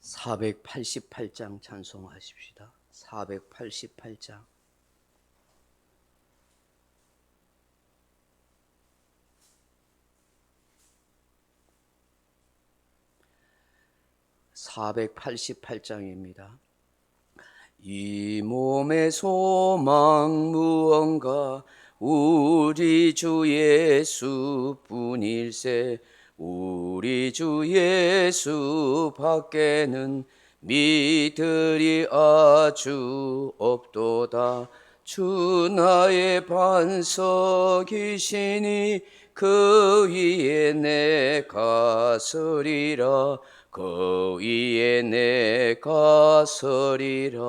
488장 찬송하십시다. 488장. (488장입니다) 이 몸의 소망 무언가 우리 주 예수뿐일세. 우리 주 예수 밖에는 믿으리 아주 없도다. 주 나의 반석이시니 그 위에 내가 서리라. 그 위에 내가 서리라.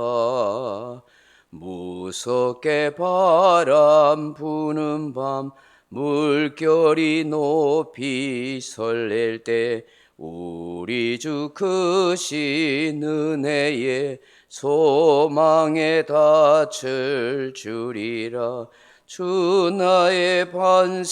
무섭게 바람 부는 밤 물결이 높이 설렐 때 우리 주 크신 은혜에 소망에 닻을 주리라. 주 나의 반석이시니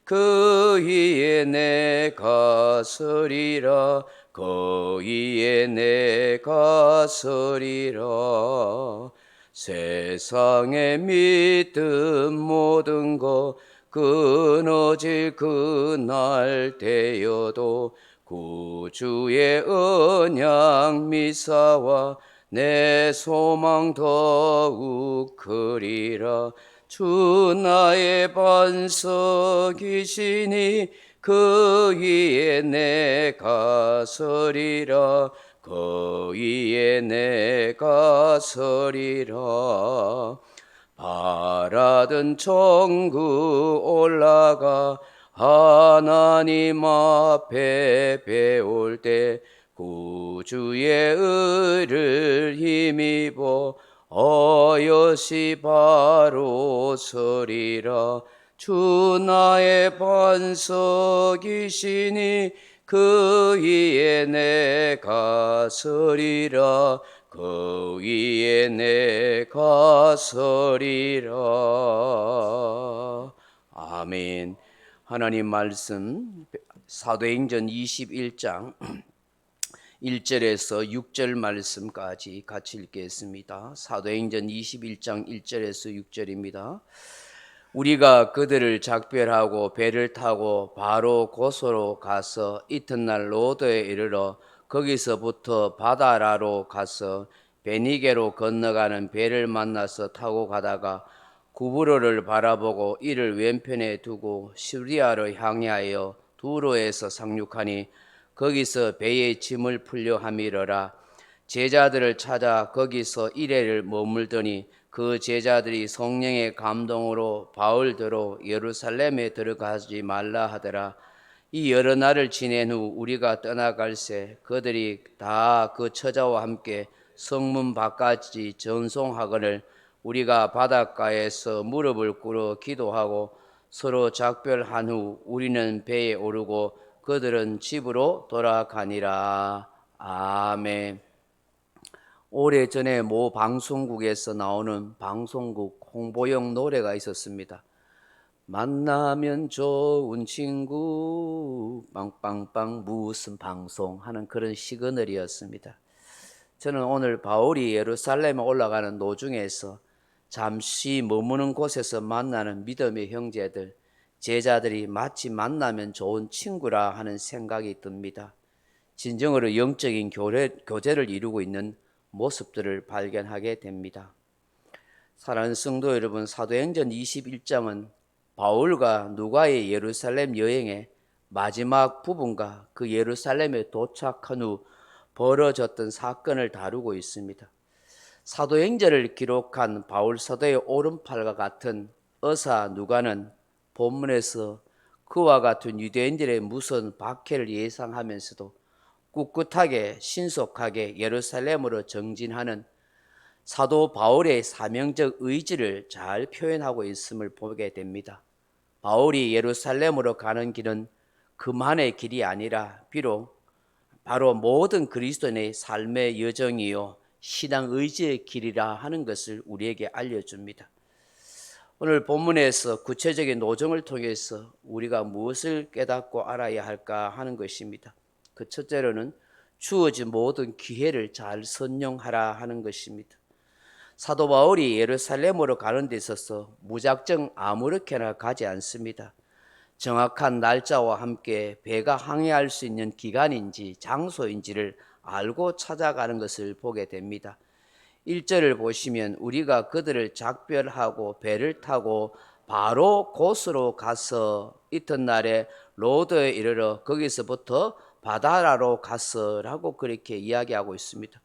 그 위에 내가 서리라. 그 위에 내가 서리라. 세상의 믿음 모든 것 끊어질 그날 되어도 구주의 언약 미사와 내 소망 더욱 크리라. 주 나의 반석이시니 그 위에 내가 서리라. 그 위에 내가 서리라. 바라던 천국 올라가 하나님 앞에 배울 때 구주의 의를 힘입어 어여시 바로 서리라. 주 나의 반석이시니 그 위에 내가 서리라. 그 위에 내가 서리라. 아멘. 하나님 말씀 사도행전 21장 1절에서 6절 말씀까지 같이 읽겠습니다. 사도행전 21장 1절에서 6절입니다. 우리가 그들을 작별하고 배를 타고 바로 고소로 가서 이튿날 로도에 이르러 거기서부터 바다라로 가서 베니게로 건너가는 배를 만나서 타고 가다가 구브로를 바라보고 이를 왼편에 두고 시리아로 향하여 두로에서 상륙하니 거기서 배의 짐을 풀려 함이러라. 제자들을 찾아 거기서 이래를 머물더니 그 제자들이 성령의 감동으로 바울더러 예루살렘에 들어가지 말라 하더라. 이 여러 날을 지낸 후 우리가 떠나갈새 그들이 다 그 처자와 함께 성문 밖까지 전송하거늘 우리가 바닷가에서 무릎을 꿇어 기도하고 서로 작별한 후 우리는 배에 오르고 그들은 집으로 돌아가니라. 아멘. 오래전에 모 방송국에서 나오는 방송국 홍보용 노래가 있었습니다. 만나면 좋은 친구 빵빵빵 무슨 방송 하는 그런 시그널이었습니다. 저는 오늘 바울이 예루살렘에 올라가는 도중에서 잠시 머무는 곳에서 만나는 믿음의 형제들, 제자들이 마치 만나면 좋은 친구라 하는 생각이 듭니다. 진정으로 영적인 교제를 이루고 있는 모습들을 발견하게 됩니다. 사랑하는 성도 여러분, 사도행전 21장은 바울과 누가의 예루살렘 여행의 마지막 부분과 그 예루살렘에 도착한 후 벌어졌던 사건을 다루고 있습니다. 사도행전을 기록한 바울 사도의 오른팔과 같은 의사 누가는 본문에서 그와 같은 유대인들의 무서운 박해를 예상하면서도 꿋꿋하게 신속하게 예루살렘으로 정진하는 사도 바울의 사명적 의지를 잘 표현하고 있음을 보게 됩니다. 바울이 예루살렘으로 가는 길은 그만의 길이 아니라 비록 바로 모든 그리스도인의 삶의 여정이요 신앙 의지의 길이라 하는 것을 우리에게 알려줍니다. 오늘 본문에서 구체적인 노정을 통해서 우리가 무엇을 깨닫고 알아야 할까 하는 것입니다. 그 첫째로는 주어진 모든 기회를 잘 선용하라 하는 것입니다. 사도 바울이 예루살렘으로 가는 데 있어서 무작정 아무렇게나 가지 않습니다. 정확한 날짜와 함께 배가 항해할 수 있는 기간인지 장소인지를 알고 찾아가는 것을 보게 됩니다. 1절을 보시면 우리가 그들을 작별하고 배를 타고 바로 곳으로 가서 이튿날에 로드에 이르러 거기서부터 바다라로 갔어라고 그렇게 이야기하고 있습니다.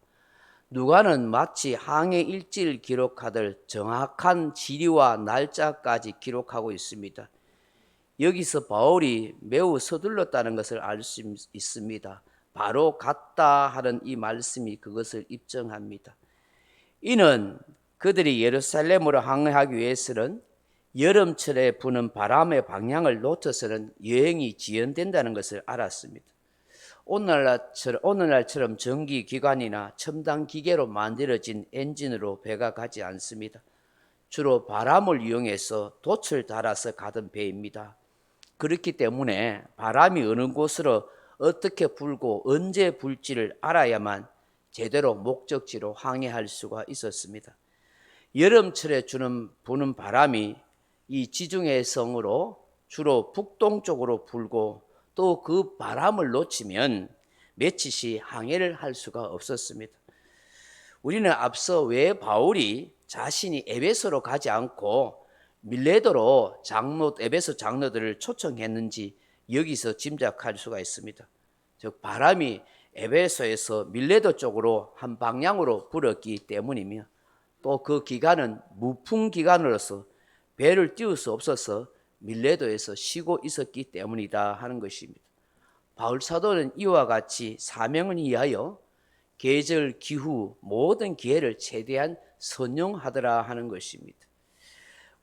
누가는 마치 항해 일지를 기록하듯 정확한 지리와 날짜까지 기록하고 있습니다. 여기서 바울이 매우 서둘렀다는 것을 알 수 있습니다. 바로 갔다 하는 이 말씀이 그것을 입증합니다. 이는 그들이 예루살렘으로 항해하기 위해서는 여름철에 부는 바람의 방향을 놓쳐서는 여행이 지연된다는 것을 알았습니다. 오늘날처럼 전기기관이나 첨단 기계로 만들어진 엔진으로 배가 가지 않습니다. 주로 바람을 이용해서 돛을 달아서 가던 배입니다. 그렇기 때문에 바람이 어느 곳으로 어떻게 불고 언제 불지를 알아야만 제대로 목적지로 항해할 수가 있었습니다. 여름철에 부는 바람이 이 지중해 성으로 주로 북동쪽으로 불고 또 그 바람을 놓치면 며칠씩 항해를 할 수가 없었습니다. 우리는 앞서 왜 바울이 자신이 에베소로 가지 않고 밀레도로 에베소 장로들을 초청했는지 여기서 짐작할 수가 있습니다. 즉 바람이 에베소에서 밀레도 쪽으로 한 방향으로 불었기 때문이며 또 그 기간은 무풍 기간으로서 배를 띄울 수 없어서 밀레도에서 쉬고 있었기 때문이다 하는 것입니다. 바울 사도는 이와 같이 사명을 위하여 계절, 기후, 모든 기회를 최대한 선용하더라 하는 것입니다.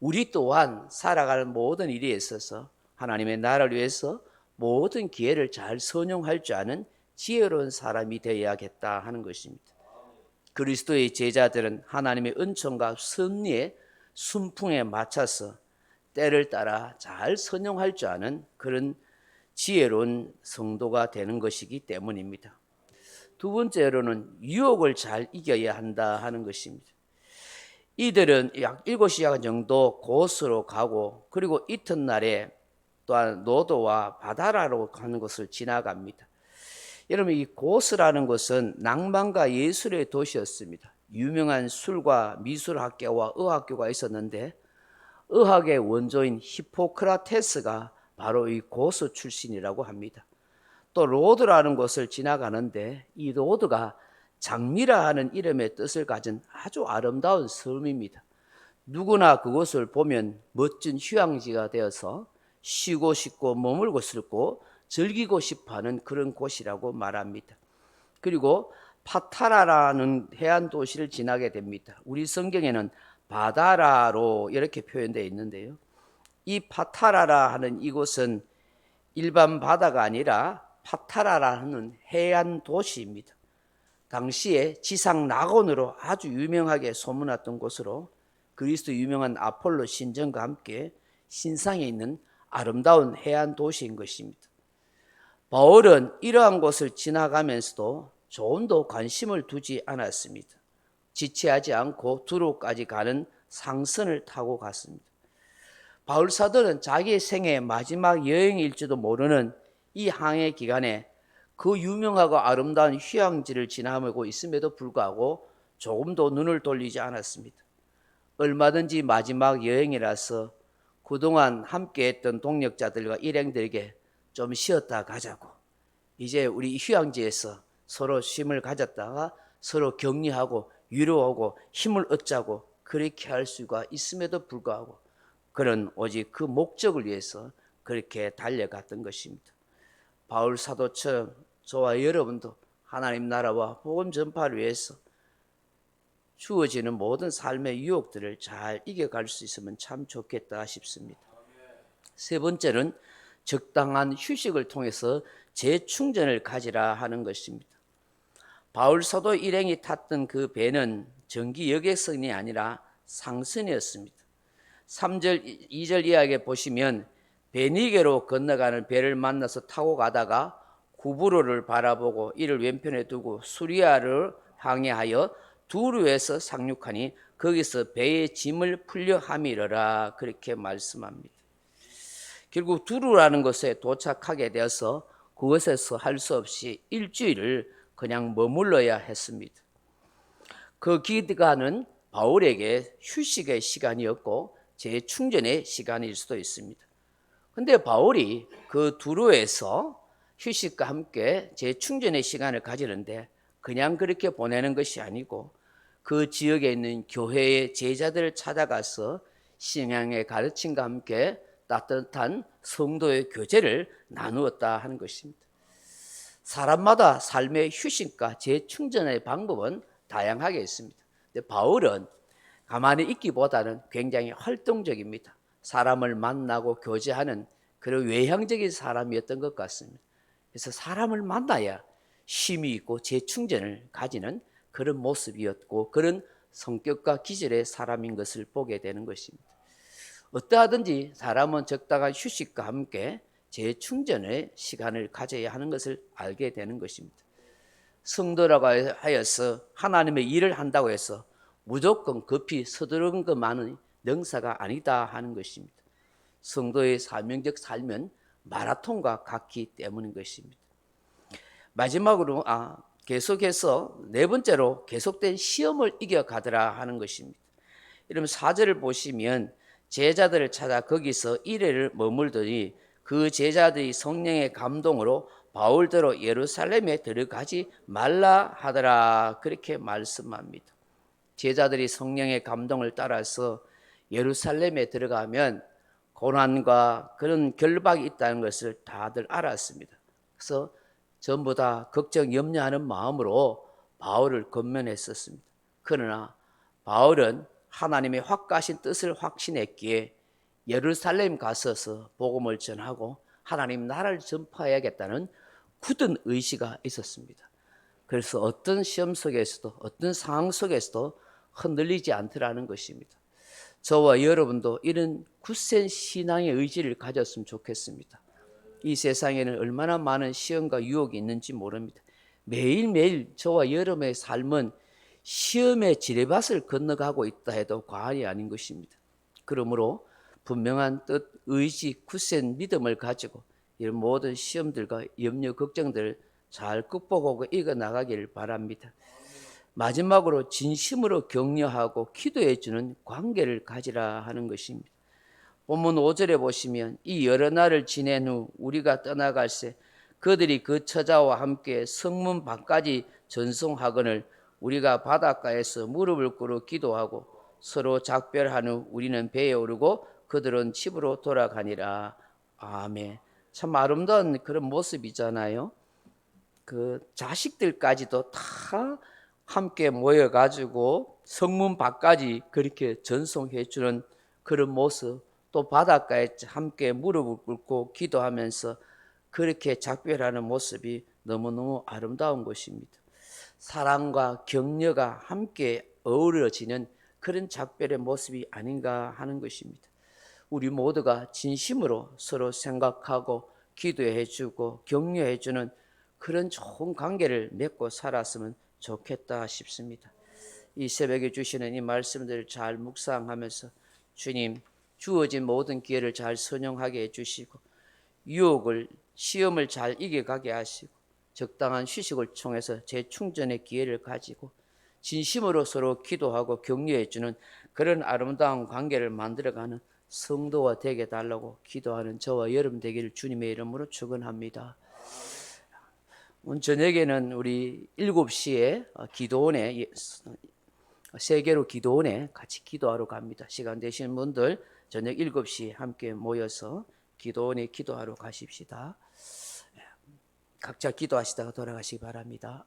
우리 또한 살아가는 모든 일에 있어서 하나님의 나라를 위해서 모든 기회를 잘 선용할 줄 아는 지혜로운 사람이 되어야겠다 하는 것입니다. 그리스도의 제자들은 하나님의 은총과 섭리의 순풍에 맞춰서 때를 따라 잘 선용할 줄 아는 그런 지혜로운 성도가 되는 것이기 때문입니다. 두 번째로는 유혹을 잘 이겨야 한다 하는 것입니다. 이들은 약 7시간 정도 곳으로 가고 그리고 이튿날에 또한 노도와 바다라로 가는 곳을 지나갑니다. 여러분 이 고스라는 곳은 낭만과 예술의 도시였습니다. 유명한 술과 미술학교와 의학교가 있었는데 의학의 원조인 히포크라테스가 바로 이 고스 출신이라고 합니다. 또 로드라는 곳을 지나가는데 이 로드가 장미라 하는 이름의 뜻을 가진 아주 아름다운 섬입니다. 누구나 그곳을 보면 멋진 휴양지가 되어서 쉬고 싶고 머물고 싶고 즐기고 싶어하는 그런 곳이라고 말합니다. 그리고 파타라라는 해안 도시를 지나게 됩니다. 우리 성경에는 바다라로 이렇게 표현되어 있는데요. 이 파타라라 하는 이곳은 일반 바다가 아니라 파타라라는 해안 도시입니다. 당시에 지상 낙원으로 아주 유명하게 소문났던 곳으로 그리스도 유명한 아폴로 신전과 함께 신상에 있는 아름다운 해안 도시인 것입니다. 바울은 이러한 곳을 지나가면서도 조금도 관심을 두지 않았습니다. 지체하지 않고 두로까지 가는 상선을 타고 갔습니다. 바울 사도는 자기 생애 마지막 여행일지도 모르는 이 항해 기간에 그 유명하고 아름다운 휴양지를 지나고 있음에도 불구하고 조금도 눈을 돌리지 않았습니다. 얼마든지 마지막 여행이라서 그동안 함께했던 동역자들과 일행들에게 좀 쉬었다 가자고, 이제 우리 휴양지에서 서로 쉼을 가졌다가 서로 격려하고 위로하고 힘을 얻자고 그렇게 할 수가 있음에도 불구하고 그는 오직 그 목적을 위해서 그렇게 달려갔던 것입니다. 바울 사도처럼 저와 여러분도 하나님 나라와 복음 전파를 위해서 주어지는 모든 삶의 유혹들을 잘 이겨갈 수 있으면 참 좋겠다 싶습니다. 세 번째는 적당한 휴식을 통해서 재충전을 가지라 하는 것입니다. 바울 사도 일행이 탔던 그 배는 전기 여객선이 아니라 상선이었습니다. 3절, 2절 이야기에 보시면 베니게로 건너가는 배를 만나서 타고 가다가 구브로를 바라보고 이를 왼편에 두고 수리아를 항해하여 두루에서 상륙하니 거기서 배의 짐을 풀려 함이러라 그렇게 말씀합니다. 결국 두루라는 곳에 도착하게 되어서 그곳에서 할 수 없이 일주일을 그냥 머물러야 했습니다. 그 기간은 바울에게 휴식의 시간이었고 재충전의 시간일 수도 있습니다. 근데 바울이 그 두루에서 휴식과 함께 재충전의 시간을 가지는데 그냥 그렇게 보내는 것이 아니고 그 지역에 있는 교회의 제자들을 찾아가서 신앙의 가르침과 함께 따뜻한 성도의 교제를 나누었다 하는 것입니다. 사람마다 삶의 휴식과 재충전의 방법은 다양하게 있습니다. 근데 바울은 가만히 있기보다는 굉장히 활동적입니다. 사람을 만나고 교제하는 그런 외향적인 사람이었던 것 같습니다. 그래서 사람을 만나야 쉼이 있고 재충전을 가지는 그런 모습이었고 그런 성격과 기질의 사람인 것을 보게 되는 것입니다. 어떠하든지 사람은 적당한 휴식과 함께 재충전의 시간을 가져야 하는 것을 알게 되는 것입니다. 성도라고 하여서 하나님의 일을 한다고 해서 무조건 급히 서두르는 것만은 능사가 아니다 하는 것입니다. 성도의 사명적 삶은 마라톤과 같기 때문인 것입니다. 마지막으로 계속해서 네 번째로 계속된 시험을 이겨가더라 하는 것입니다. 이러면 4절을 보시면 제자들을 찾아 거기서 이래를 머물더니 그 제자들이 성령의 감동으로 바울대로 예루살렘에 들어가지 말라 하더라 그렇게 말씀합니다. 제자들이 성령의 감동을 따라서 예루살렘에 들어가면 고난과 그런 결박이 있다는 것을 다들 알았습니다. 그래서 전부 다 걱정 염려하는 마음으로 바울을 권면했었습니다. 그러나 바울은 하나님의 확고하신 뜻을 확신했기에 예루살렘 가서서 복음을 전하고 하나님 나라를 전파해야겠다는 굳은 의지가 있었습니다. 그래서 어떤 시험 속에서도 어떤 상황 속에서도 흔들리지 않더라는 것입니다. 저와 여러분도 이런 굳센 신앙의 의지를 가졌으면 좋겠습니다. 이 세상에는 얼마나 많은 시험과 유혹이 있는지 모릅니다. 매일매일 저와 여러분의 삶은 시험의 지뢰밭을 건너가고 있다 해도 과언이 아닌 것입니다. 그러므로 분명한 뜻, 의지, 굳센 믿음을 가지고 이런 모든 시험들과 염려, 걱정들을 잘 극복하고 이겨나가기를 바랍니다. 마지막으로 진심으로 격려하고 기도해 주는 관계를 가지라 하는 것입니다. 본문 5절에 보시면 이 여러 날을 지낸 후 우리가 떠나갈새 그들이 그 처자와 함께 성문 밖까지 전송하거늘 우리가 바닷가에서 무릎을 꿇어 기도하고 서로 작별한 후 우리는 배에 오르고 그들은 집으로 돌아가니라. 아멘. 참 아름다운 그런 모습이잖아요. 그 자식들까지도 다 함께 모여가지고 성문 밖까지 그렇게 전송해 주는 그런 모습, 또 바닷가에 함께 무릎을 꿇고 기도하면서 그렇게 작별하는 모습이 너무너무 아름다운 것입니다. 사랑과 격려가 함께 어우러지는 그런 작별의 모습이 아닌가 하는 것입니다. 우리 모두가 진심으로 서로 생각하고 기도해 주고 격려해 주는 그런 좋은 관계를 맺고 살았으면 좋겠다 싶습니다. 이 새벽에 주시는 이 말씀들을 잘 묵상하면서 주님 주어진 모든 기회를 잘 선용하게 해주시고 유혹을 시험을 잘 이겨가게 하시고 적당한 휴식을 통해서 재충전의 기회를 가지고 진심으로 서로 기도하고 격려해 주는 그런 아름다운 관계를 만들어가는 성도가 되게 달라고 기도하는 저와 여러분 되기를 주님의 이름으로 축원합니다. 오늘 저녁에는 우리 7시에 기도원에 세계로 기도원에 같이 기도하러 갑니다. 시간 되시는 분들 저녁 7시에 함께 모여서 기도원에 기도하러 가십시다. 각자 기도하시다가 돌아가시기 바랍니다.